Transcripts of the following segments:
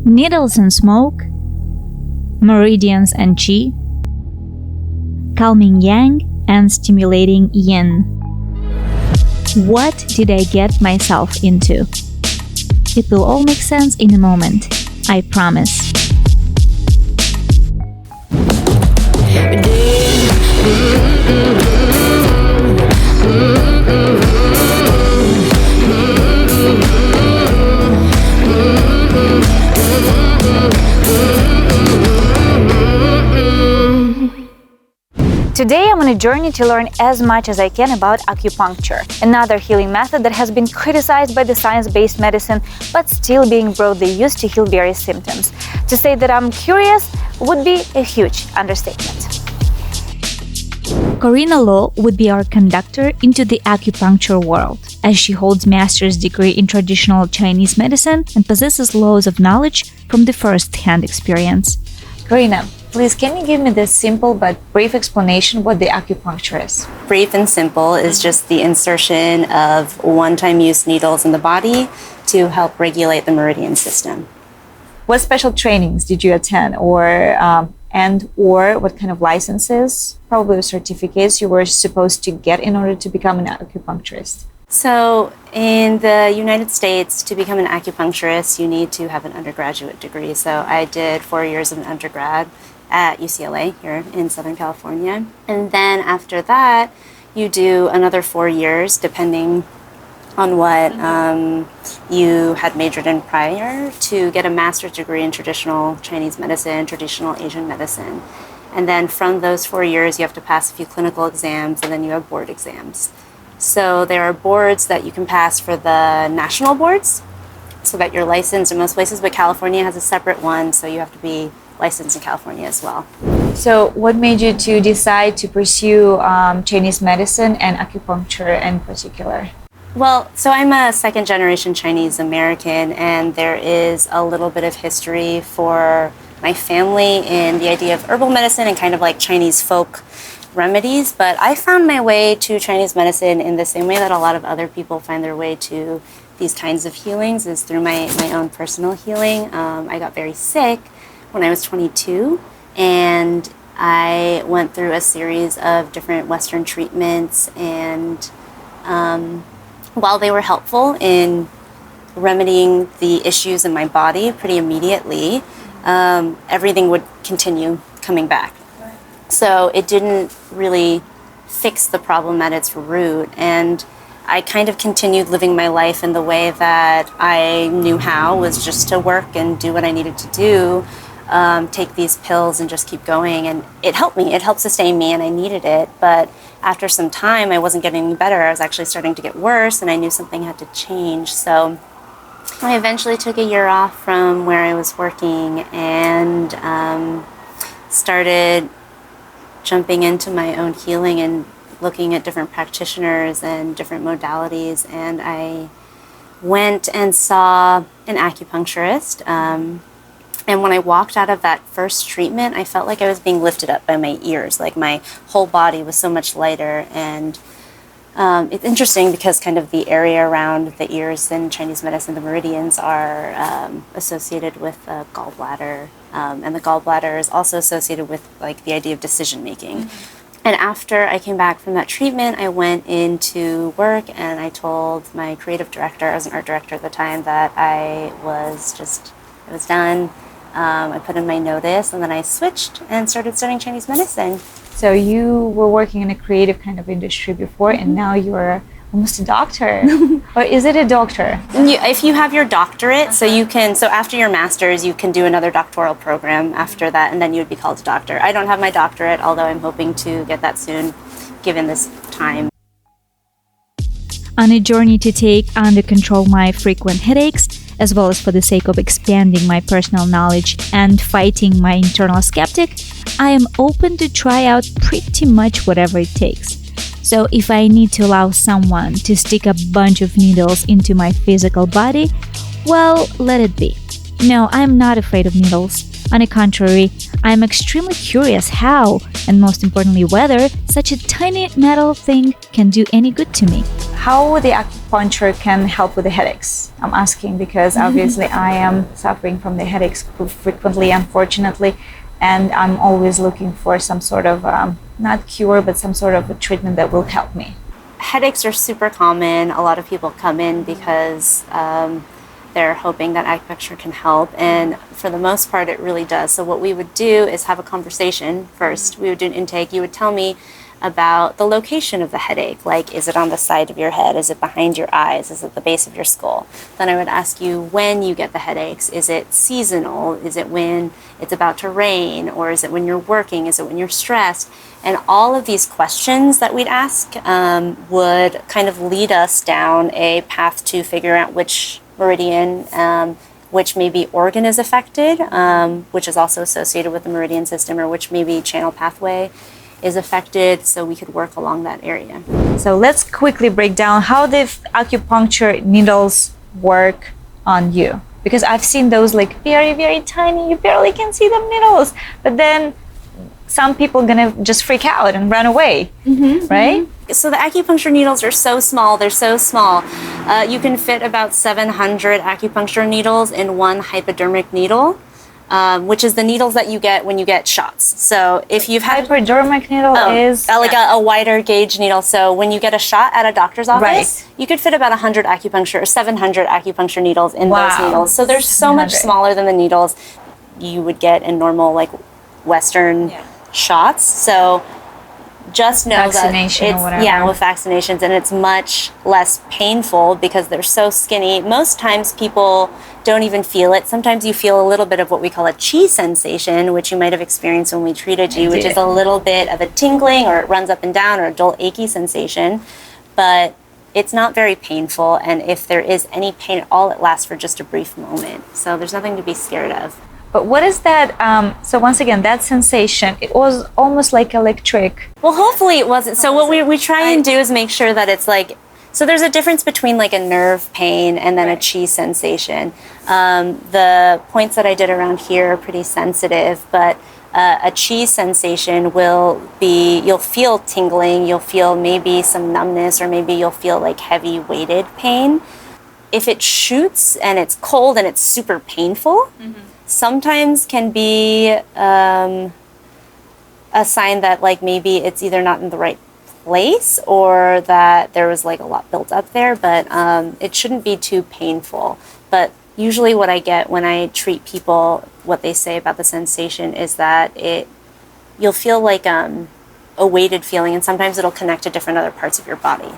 needles and smoke, meridians and qi, calming yang and stimulating yin. What did I get myself into? It will all make sense in a moment, I promise. Today I'm on a journey to learn as much as I can about acupuncture, another healing method that has been criticized by the science-based medicine but still being broadly used to heal various symptoms. To say that I'm curious would be a huge understatement. Corinna Law would be our conductor into the acupuncture world, as she holds master's degree in traditional Chinese medicine and possesses loads of knowledge from the first-hand experience. Corinna, please, can you give me this simple but brief explanation what the acupuncture is? Brief and simple is just the insertion of one-time use needles in the body to help regulate the meridian system. What special trainings did you attend, or what kind of licenses, probably certificates, you were supposed to get in order to become an acupuncturist? So in the United States, to become an acupuncturist, you need to have an undergraduate degree. So I did 4 years of an undergrad at UCLA here in Southern California. And then after that, you do another 4 years, depending on what you had majored in prior, to get a master's degree in traditional Chinese medicine, traditional Asian medicine. And then from those 4 years, you have to pass a few clinical exams, and then you have board exams. So there are boards that you can pass for the national boards, so that you're licensed in most places, but California has a separate one, so you have to be licensed in California as well. So what made you to decide to pursue Chinese medicine and acupuncture in particular? Well, so I'm a second-generation Chinese American, and there is a little bit of history for my family in the idea of herbal medicine and kind of like Chinese folk remedies, but I found my way to Chinese medicine in the same way that a lot of other people find their way to these kinds of healings, is through my own personal healing. I got very sick when I was 22, and I went through a series of different Western treatments, and while they were helpful in remedying the issues in my body pretty immediately, everything would continue coming back. So it didn't really fix the problem at its root, and I kind of continued living my life in the way that I knew how, was just to work and do what I needed to do, take these pills and just keep going, and it helped me. It helped sustain me, and I needed it, but after some time I wasn't getting any better. I was actually starting to get worse, and I knew something had to change. So I eventually took a year off from where I was working and started jumping into my own healing and looking at different practitioners and different modalities. And I went and saw an acupuncturist. And when I walked out of that first treatment, I felt like I was being lifted up by my ears. Like my whole body was so much lighter. And it's interesting because kind of the area around the ears in Chinese medicine, the meridians, are associated with the gallbladder. And the gallbladder is also associated with like the idea of decision making. Mm-hmm. And after I came back from that treatment, I went into work and I told my creative director, I was an art director at the time, that I was done. I put in my notice, and then I switched and started studying Chinese medicine. So you were working in a creative kind of industry before, and now you're almost a doctor. Or is it a doctor? If you have your doctorate, so after your master's, you can do another doctoral program after that, and then you would be called a doctor. I don't have my doctorate, although I'm hoping to get that soon, given this time. On a journey to take under control my frequent headaches, as well as for the sake of expanding my personal knowledge and fighting my internal skeptic, I am open to try out pretty much whatever it takes. So if I need to allow someone to stick a bunch of needles into my physical body, well, let it be. No, I'm not afraid of needles. On the contrary, I'm extremely curious how, and most importantly whether, such a tiny metal thing can do any good to me. how the acupuncture can help with the headaches. I'm asking because obviously I am suffering from the headaches frequently, unfortunately, and I'm always looking for some sort of, not cure, but some sort of a treatment that will help me. Headaches are super common. A lot of people come in because they're hoping that acupuncture can help, and for the most part it really does. So what we would do is have a conversation first. We would do an intake. You would tell me about the location of the headache, like is it on the side of your head, is it behind your eyes, is it the base of your skull. Then I would ask you when you get the headaches. Is it seasonal? Is it when it's about to rain, or is it when you're working? Is it when you're stressed? And all of these questions that we'd ask would kind of lead us down a path to figure out which meridian, which maybe organ is affected, which is also associated with the meridian system, or which maybe channel pathway is affected, so we could work along that area. So let's quickly break down how the acupuncture needles work on you. Because I've seen those like very, very tiny, you barely can see them needles. But then some people gonna just freak out and run away, right? So the acupuncture needles are so small, they're so small. You can fit about 700 acupuncture needles in one hypodermic needle. Which is the needles that you get when you get shots. So if you've had hypodermic needle is like a wider gauge needle. So when you get a shot at a doctor's office, you could fit about 100 acupuncture or 700 acupuncture needles in those needles. So they're so much smaller than the needles you would get in normal like Western shots. So just know vaccination that it's, or whatever. yeah, with vaccinations, and it's much less painful because they're so skinny. Most times people don't even feel it. Sometimes you feel a little bit of what we call a chi sensation, which you might have experienced when we treated you, which is a little bit of a tingling, or it runs up and down, or a dull achy sensation. But it's not very painful, and if there is any pain at all, it lasts for just a brief moment. So there's nothing to be scared of. But what is that? So once again, that sensation, it was almost like electric. Well, hopefully it wasn't. So what we try and do is make sure that it's like, so there's a difference between like a nerve pain and then a chi sensation. The points that I did around here are pretty sensitive, but a chi sensation will be, you'll feel tingling, you'll feel maybe some numbness, or maybe you'll feel like heavy weighted pain. If it shoots and it's cold and it's super painful, sometimes can be a sign that like maybe it's either not in the right place or that there was like a lot built up there, but it shouldn't be too painful. But usually what I get when I treat people, what they say about the sensation is that you'll feel like a weighted feeling, and sometimes it'll connect to different other parts of your body.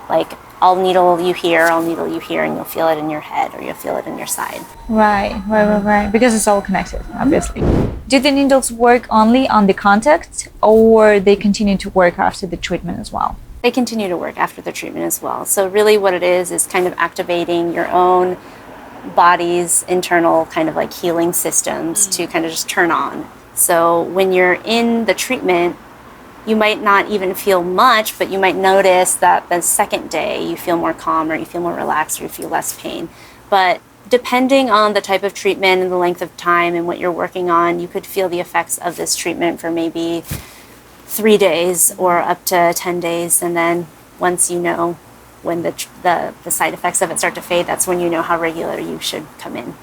Like I'll needle you here, and you'll feel it in your head, or you'll feel it in your side. Right. Because it's all connected, obviously. Do the needles work only on the contact, or they continue to work after the treatment as well? They continue to work after the treatment as well. So really what it is kind of activating your own body's internal kind of like healing systems to kind of just turn on. So when you're in the treatment, you might not even feel much, but you might notice that the second day you feel more calm, or you feel more relaxed, or you feel less pain. But depending on the type of treatment and the length of time and what you're working on, you could feel the effects of this treatment for maybe 3 days or up to 10 days. And then once you know when the side effects of it start to fade, that's when you know how regular you should come in.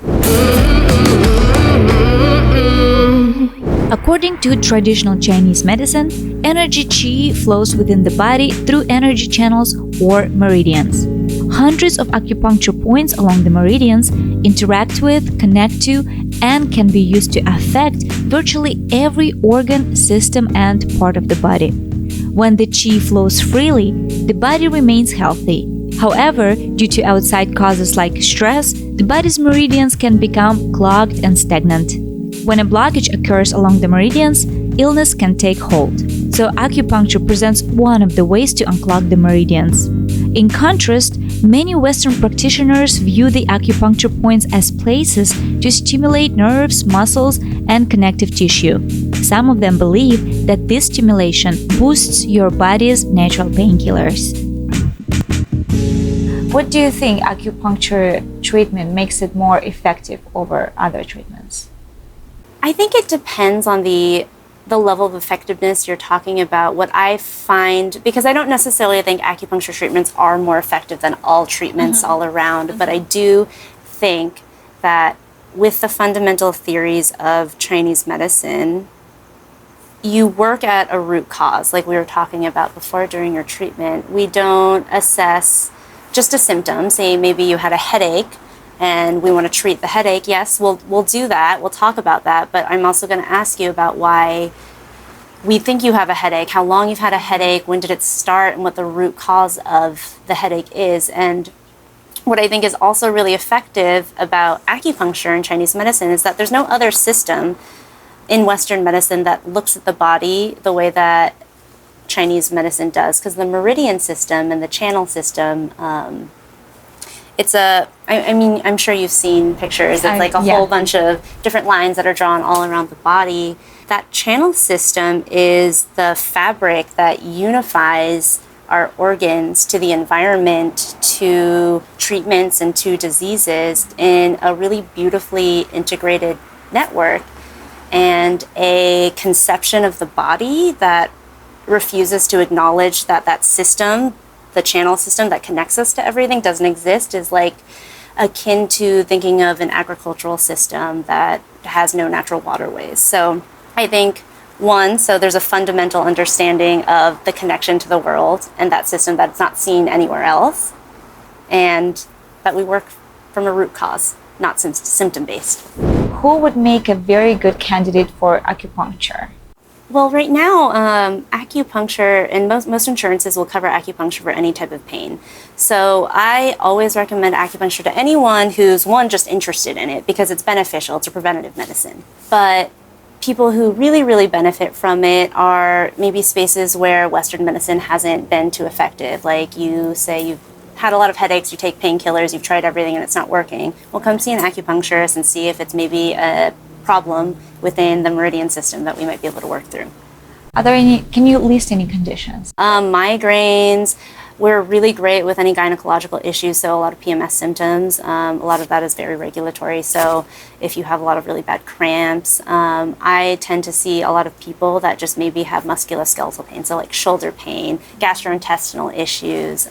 According to traditional Chinese medicine, energy qi flows within the body through energy channels or meridians. Hundreds of acupuncture points along the meridians interact with, connect to, and can be used to affect virtually every organ, system, and part of the body. When the qi flows freely, the body remains healthy. However, due to outside causes like stress, the body's meridians can become clogged and stagnant. When a blockage occurs along the meridians, illness can take hold. So acupuncture presents one of the ways to unclog the meridians. In contrast, many Western practitioners view the acupuncture points as places to stimulate nerves, muscles, and connective tissue. Some of them believe that this stimulation boosts your body's natural painkillers. What do you think acupuncture treatment makes it more effective over other treatments? I think it depends on the the level of effectiveness you're talking about, what I find, because I don't necessarily think acupuncture treatments are more effective than all treatments all around, but I do think that with the fundamental theories of Chinese medicine, you work at a root cause, like we were talking about before during your treatment. We don't assess just a symptom, say maybe you had a headache and we want to treat the headache. Yes, we'll do that. We'll talk about that. But I'm also going to ask you about why we think you have a headache, how long you've had a headache, when did it start, and what the root cause of the headache is. And what I think is also really effective about acupuncture in Chinese medicine is that there's no other system in Western medicine that looks at the body the way that Chinese medicine does, because the meridian system and the channel system, I'm sure you've seen pictures. It's like a whole bunch of different lines that are drawn all around the body. That channel system is the fabric that unifies our organs to the environment, to treatments, and to diseases in a really beautifully integrated network, and a conception of the body that refuses to acknowledge that that system, the channel system that connects us to everything, doesn't exist, is like akin to thinking of an agricultural system that has no natural waterways. So I think so there's a fundamental understanding of the connection to the world and that system that's not seen anywhere else, and that we work from a root cause, not symptom-based. Who would make a very good candidate for acupuncture? Well, right now, acupuncture, and most insurances will cover acupuncture for any type of pain. So I always recommend acupuncture to anyone who's, one, just interested in it because it's beneficial. It's a preventative medicine. But people who really, really benefit from it are maybe spaces where Western medicine hasn't been too effective. Like you say you've had a lot of headaches, you take painkillers, you've tried everything and it's not working. Well, come see an acupuncturist and see if it's maybe a problem within the meridian system that we might be able to work through. Can you list any conditions? Migraines. We're really great with any gynecological issues, so a lot of PMS symptoms. A lot of that is very regulatory, so if you have a lot of really bad cramps. I tend to see a lot of people that just maybe have musculoskeletal pain, so like shoulder pain, gastrointestinal issues,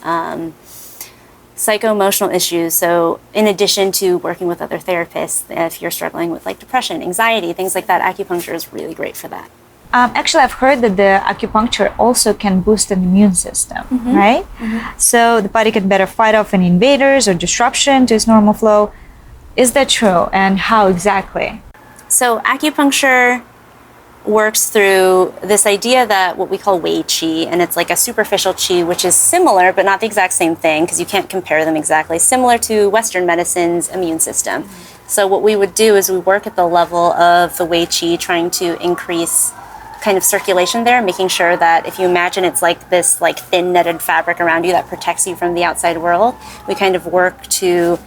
psycho-emotional issues. So in addition to working with other therapists, if you're struggling with like depression, anxiety, things like that, acupuncture is really great for that. Actually, I've heard that the acupuncture also can boost an immune system, right? So the body can better fight off any invaders or disruption to its normal flow. Is that true? And how exactly? So acupuncture works through this idea that what we call wei qi, and it's like a superficial qi, which is similar but not the exact same thing because you can't compare them exactly, similar to Western medicine's immune system. So what we would do is we work at the level of the wei qi, trying to increase kind of circulation there, making sure that if you imagine it's like this like thin netted fabric around you that protects you from the outside world, we kind of work to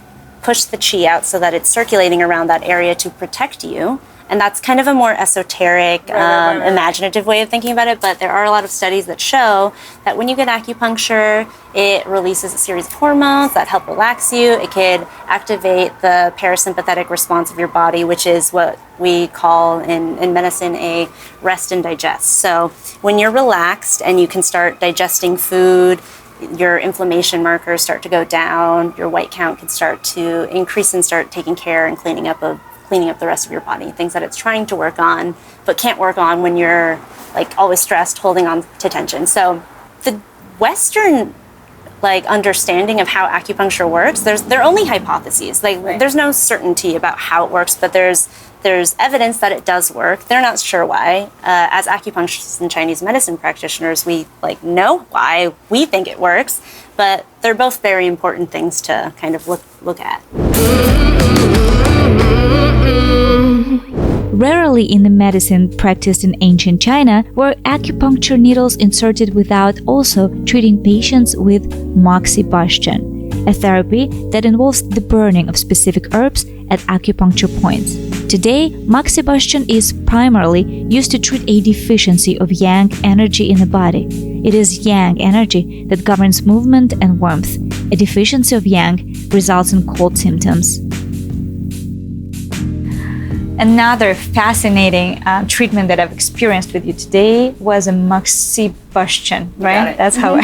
push the qi out so that it's circulating around that area to protect you. And that's kind of a more esoteric, imaginative way of thinking about it. But there are a lot of studies that show that when you get acupuncture, it releases a series of hormones that help relax you. It could activate the parasympathetic response of your body, which is what we call in medicine a rest and digest. So when you're relaxed and you can start digesting food, your inflammation markers start to go down, your white count can start to increase and start taking care and cleaning up the rest of your body, things that it's trying to work on but can't work on when you're like always stressed, holding on to tension. So the Western like understanding of how acupuncture works, there are only hypotheses. Like there's no certainty about how it works, but there's evidence that it does work. They're not sure why. As acupuncturists and Chinese medicine practitioners, we like know why we think it works, but they're both very important things to kind of look at. Rarely in the medicine practiced in ancient China were acupuncture needles inserted without also treating patients with moxibustion, a therapy that involves the burning of specific herbs at acupuncture points. Today, moxibustion is primarily used to treat a deficiency of yang energy in the body. It is yang energy that governs movement and warmth. A deficiency of yang results in cold symptoms. Another fascinating treatment that I've experienced with you today was a Moxibustion, right? That's how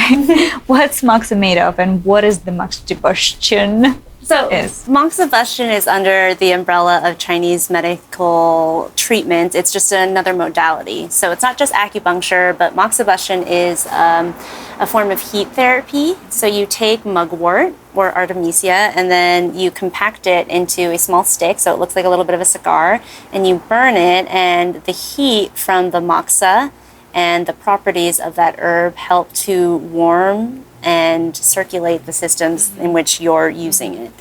what's moxa made of, and what is the Moxibustion? So, Moxibustion is under the umbrella of Chinese medical treatment. It's just another modality. So it's not just acupuncture, but Moxibustion is a form of heat therapy. So you take mugwort or artemisia, and then you compact it into a small stick, so it looks like a little bit of a cigar, and you burn it, and the heat from the moxa and the properties of that herb help to warm and circulate the systems in which you're using it.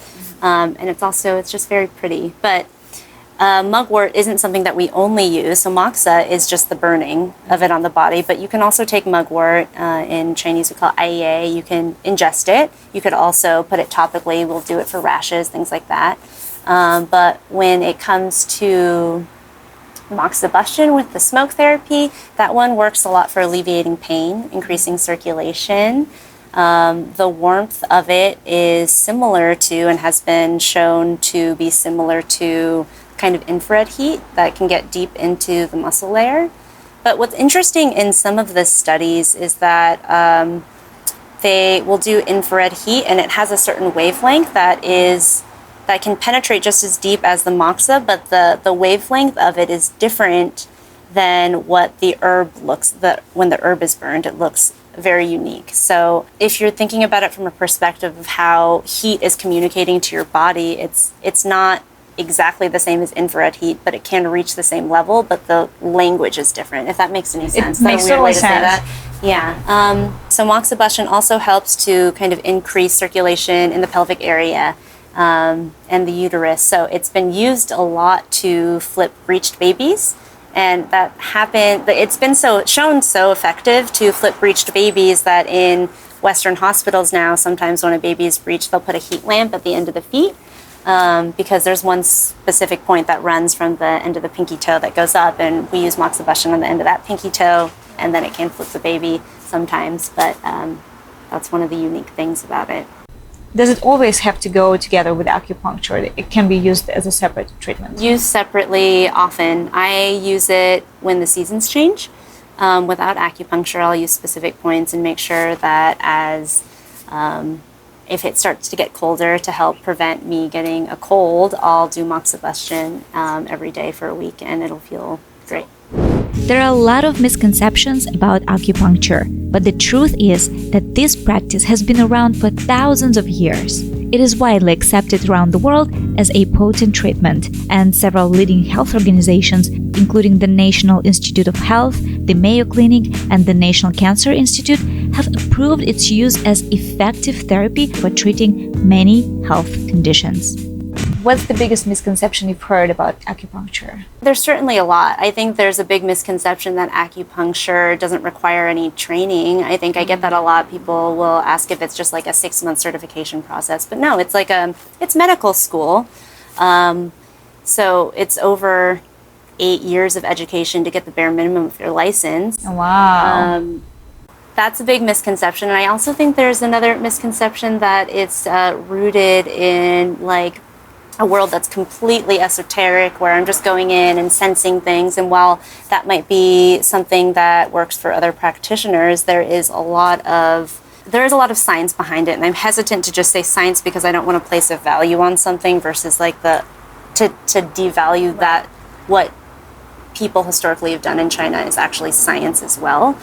And it's just very pretty. But mugwort isn't something that we only use. So moxa is just the burning of it on the body. But you can also take mugwort. In Chinese, we call it ai. You can ingest it. You could also put it topically. We'll do it for rashes, things like that. But when it comes to Moxibustion with the smoke therapy, that one works a lot for alleviating pain, increasing circulation. The warmth of it is similar to, and has been shown to be similar to, kind of infrared heat that can get deep into the muscle layer. But what's interesting in some of the studies is that they will do infrared heat, and it has a certain wavelength that can penetrate just as deep as the moxa, but the wavelength of it is different than what the herb looks. When the herb is burned, it looks very unique. So if you're thinking about it from a perspective of how heat is communicating to your body, it's not exactly the same as infrared heat, but it can reach the same level, but the language is different, if that makes any sense. It makes total sense. Yeah. So Moxibustion also helps to kind of increase circulation in the pelvic area and the uterus. So it's been used a lot to flip breeched babies. And that happened, it's been shown so effective to flip breeched babies that in Western hospitals now, sometimes when a baby is breeched, they'll put a heat lamp at the end of the feet because there's one specific point that runs from the end of the pinky toe that goes up, and we use Moxibustion on the end of that pinky toe, and then it can flip the baby sometimes, but that's one of the unique things about it. Does it always have to go together with acupuncture? It can be used as a separate treatment? Used separately often. I use it when the seasons change. Without acupuncture, I'll use specific points and make sure that if it starts to get colder, to help prevent me getting a cold, I'll do Moxibustion every day for a week, and it'll feel great. There are a lot of misconceptions about acupuncture, but the truth is that this practice has been around for thousands of years. It is widely accepted around the world as a potent treatment, and several leading health organizations, including the National Institute of Health, the Mayo Clinic, and the National Cancer Institute, have approved its use as effective therapy for treating many health conditions. What's the biggest misconception you've heard about acupuncture? There's certainly a lot. I think there's a big misconception that acupuncture doesn't require any training. I think I get that a lot. People will ask if it's just like a 6-month certification process. But no, it's it's medical school. So it's over 8 years of education to get the bare minimum of your license. Wow. That's a big misconception. And I also think there's another misconception that it's rooted in a world that's completely esoteric, where I'm just going in and sensing things. And while that might be something that works for other practitioners, there is a lot of science behind it. And I'm hesitant to just say science because I don't want to place a value on something versus to devalue that what people historically have done in China is actually science as well.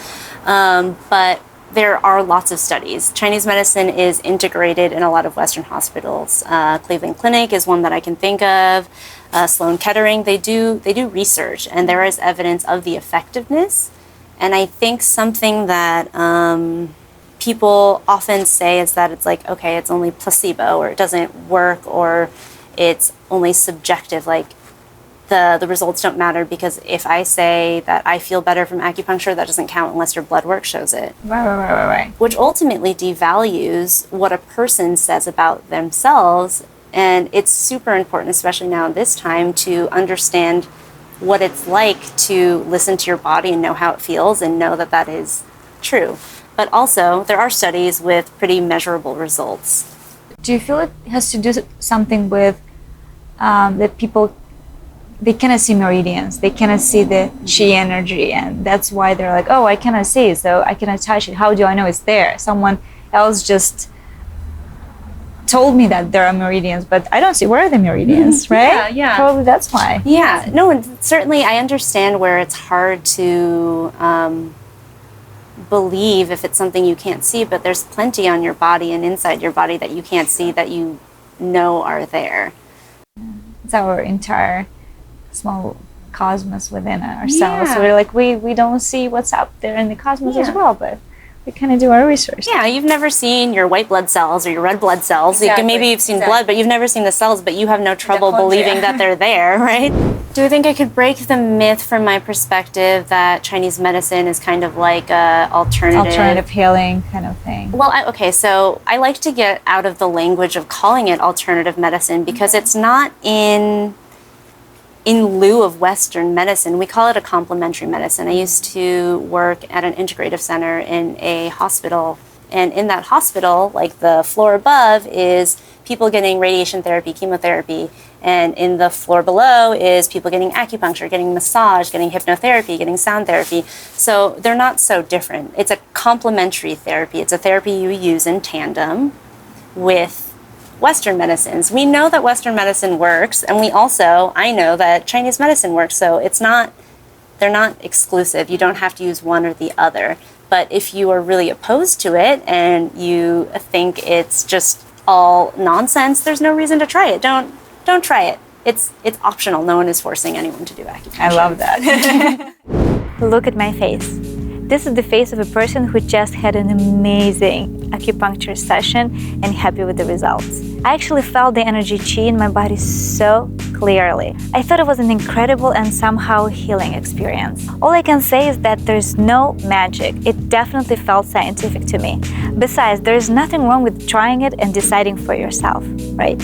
But there are lots of studies. Chinese medicine is integrated in a lot of Western hospitals. Cleveland Clinic is one that I can think of. Sloan Kettering, they do research, and there is evidence of the effectiveness. And I think something that people often say is that it's okay, it's only placebo, or it doesn't work, or it's only subjective. The results don't matter, because if I say that I feel better from acupuncture, that doesn't count unless your blood work shows it. Right. Which ultimately devalues what a person says about themselves. And it's super important, especially now this time, to understand what it's like to listen to your body and know how it feels and know that that is true. But also, there are studies with pretty measurable results. Do you feel it has to do something with that people they cannot see meridians, they cannot see the chi energy, and that's why they're like, oh, I cannot see it, so I cannot touch it. How do I know it's there? Someone else just told me that there are meridians, but I don't see where are the meridians, right? Yeah. Probably that's why. Yeah, no, and certainly I understand where it's hard to believe if it's something you can't see, but there's plenty on your body and inside your body that you can't see that you know are there. It's our entire small cosmos within ourselves. Yeah. So we're like, we don't see what's out there in the cosmos as Yeah. well, but we kind of do our research. Yeah, you've never seen your white blood cells or your red blood cells. Exactly. Maybe you've seen blood, but you've never seen the cells, but you have no trouble believing that they're there, right? Do I think I could break the myth from my perspective that Chinese medicine is kind of like a Alternative healing kind of thing. Well, okay, so I like to get out of the language of calling it alternative medicine because it's not in lieu of Western medicine. We call it a complementary medicine. I used to work at an integrative center in a hospital, and in that hospital, like the floor above is people getting radiation therapy, chemotherapy, and in the floor below is people getting acupuncture, getting massage, getting hypnotherapy, getting sound therapy. So they're not so different. It's a complementary therapy. It's a therapy you use in tandem with Western medicines. We know that Western medicine works, and I know that Chinese medicine works, so they're not exclusive. You don't have to use one or the other. But if you are really opposed to it and you think it's just all nonsense, there's no reason to try it. Don't try it. It's optional. No one is forcing anyone to do acupuncture. I love that. Look at my face. This is the face of a person who just had an amazing acupuncture session and happy with the results. I actually felt the energy chi in my body so clearly. I thought it was an incredible and somehow healing experience. All I can say is that there's no magic. It definitely felt scientific to me. Besides, there's nothing wrong with trying it and deciding for yourself, right?